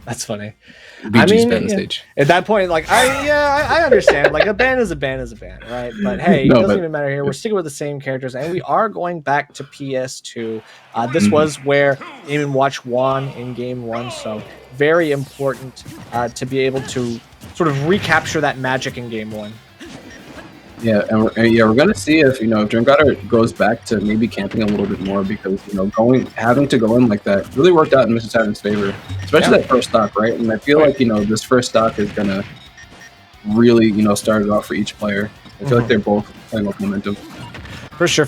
That's funny. BG's ban the stage. At that point, like I understand. Like a ban is a ban is a ban, right? But hey, it doesn't even matter here. We're sticking with the same characters, and we are going back to PS2. This was where Game & Watch won in Game 1, so very important to be able to sort of recapture that magic in Game 1. Yeah, and we're gonna see if if Drengodr goes back to maybe camping a little bit more, because having to go in like that really worked out in Mr. Saturn's favor, especially that first stock, right? And I feel like this first stock is gonna really start it off for each player. I feel like they're both playing with momentum. For sure.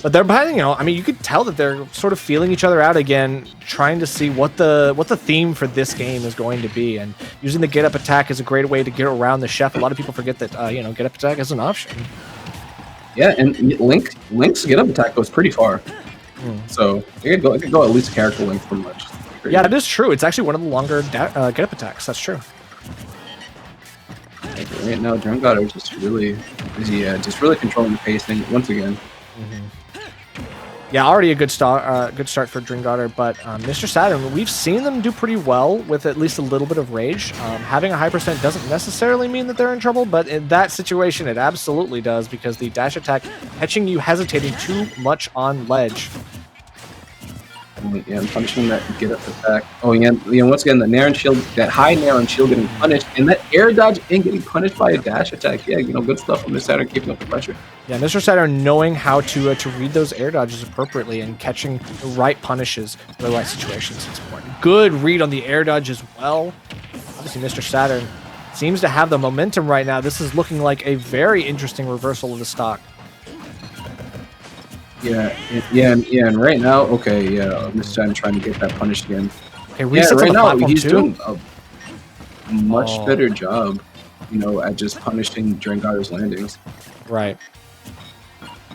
But they're behind, I mean, you could tell that they're sort of feeling each other out again, trying to see what the theme for this game is going to be. And using the get up attack is a great way to get around the chef. A lot of people forget that get up attack is an option. Yeah, and Link's get up attack goes pretty far. So it could go at least character length pretty much. Yeah, that is true. It's actually one of the longer get up attacks. That's true. Right now, Drengodr is just really controlling the pacing once again. Yeah, already a good start for Drengodr, but Mr. Saturn, we've seen them do pretty well with at least a little bit of rage. Having a high percent doesn't necessarily mean that they're in trouble, but in that situation, it absolutely does, because the dash attack catching you hesitating too much on ledge. Yeah, I'm punishing that get up attack. Oh yeah, once again, the Nair and shield, that high Nair and shield getting punished, and that air dodge and getting punished by a dash attack. Yeah, good stuff from Mr. Saturn, keeping up the pressure. Yeah, Mr. Saturn knowing how to read those air dodges appropriately and catching the right punishes for the right situations is important. Good read on the air dodge as well. Obviously, Mr. Saturn seems to have the momentum right now. This is looking like a very interesting reversal of the stock. Yeah, and right now, Mr. Saturn trying to get that punished again. Okay, right now he's doing a much better job, at just punishing Drengodr's landings. Right.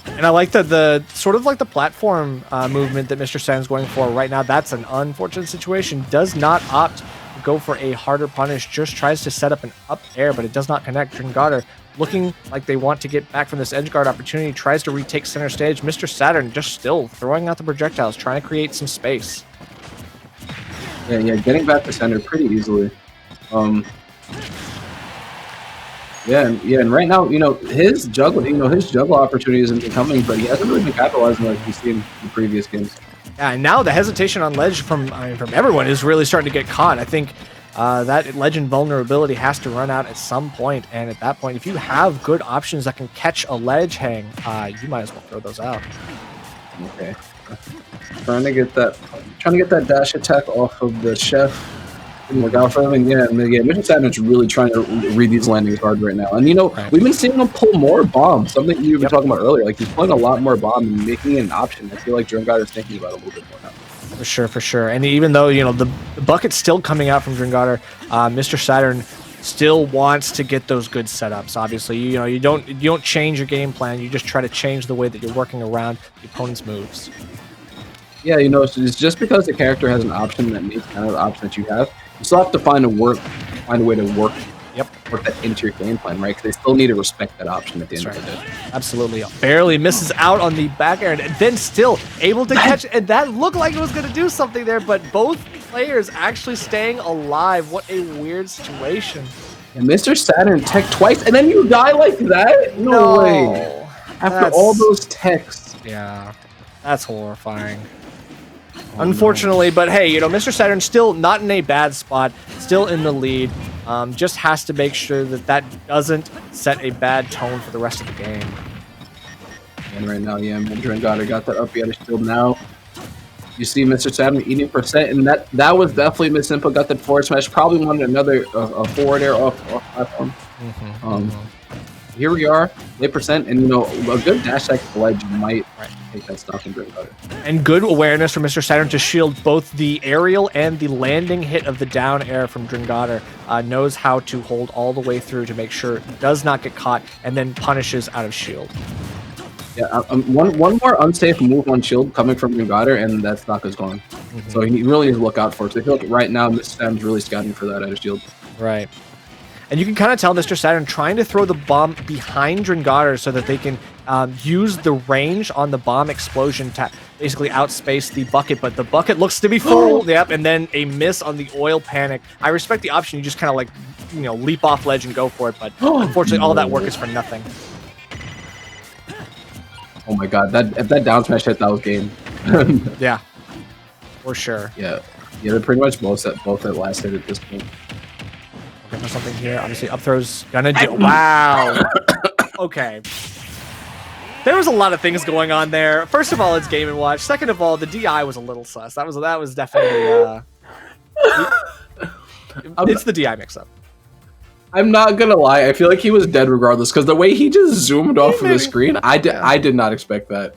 And I like the sort of like the platform movement that Mr. Saturn's going for right now. That's an unfortunate situation. Does not opt to go for a harder punish, just tries to set up an up air, but it does not connect. Drengodr looking like they want to get back from this edge guard opportunity, tries to retake center stage. Mr. Saturn just still throwing out the projectiles, trying to create some space. Yeah, getting back to center pretty easily. And right now, his juggle opportunity isn't coming, but he hasn't really been capitalizing like we've seen in previous games. Yeah, and now the hesitation on ledge from everyone is really starting to get caught. I think that legend vulnerability has to run out at some point, and at that point, if you have good options that can catch a ledge hang, you might as well throw those out. Okay. Trying to get that dash attack off of the chef. Look out for him, and Mr. Saturn's really trying to read these landings hard right now. And we've been seeing him pull more bombs, something you've been talking about earlier. Like, he's pulling a lot more bombs and making it an option. I feel like Drengodr is thinking about it a little bit more now. For sure. And even though, the bucket's still coming out from Drengodr, Mr. Saturn still wants to get those good setups. Obviously, you don't change your game plan. You just try to change the way that you're working around the opponent's moves. Yeah, it's just because the character has an option that meets kind of the option that you have, you still have to find a way to work that into your game plan, right? Because they still need to respect that option at the end of the day. Absolutely. Barely misses out on the back air, and then still able to catch, and that looked like it was going to do something there, but both players actually staying alive. What a weird situation. And Mr. Saturn tech twice, and then you die like that? No way. After all those techs. Yeah, that's horrifying. Unfortunately, but hey, Mr. Saturn still not in a bad spot, still in the lead. Just has to make sure that doesn't set a bad tone for the rest of the game. And right now, Drengodr got that up the other shield now. You see Mr. Saturn eating %, and that was definitely misinput. Got that forward smash. Probably wanted another forward air off platform. Here we are, 8%, and a good dash attack ledge might take that stock and Drengodr. And good awareness from Mr. Saturn to shield both the aerial and the landing hit of the down air from Drengodr. Knows how to hold all the way through to make sure it does not get caught, and then punishes out of shield. Yeah, one more unsafe move on shield coming from Drengodr, and that stock is gone. So he really needs to look out for it. So I feel like right now, Mr. Saturn's really scouting for that out of shield. Right. And you can kind of tell Mr. Saturn trying to throw the bomb behind Drengodr so that they can use the range on the bomb explosion to basically outspace the bucket, but the bucket looks to be full. Yep, and then a miss on the oil panic. I respect the option. You just kind of like, you know, leap off ledge and go for it, but unfortunately, all that work is for nothing. Oh my god, if that down smash hit, that was game. Yeah, for sure. Yeah, they're pretty much both at last hit at this point. Looking for something here. Obviously, up throw's gonna do. Wow. Okay. There was a lot of things going on there. First of all, it's Game & Watch. Second of all, the DI was a little sus. That was definitely it's the DI mix-up. I'm not gonna lie, I feel like he was dead regardless, because the way he just zoomed off of the screen, I did not expect that.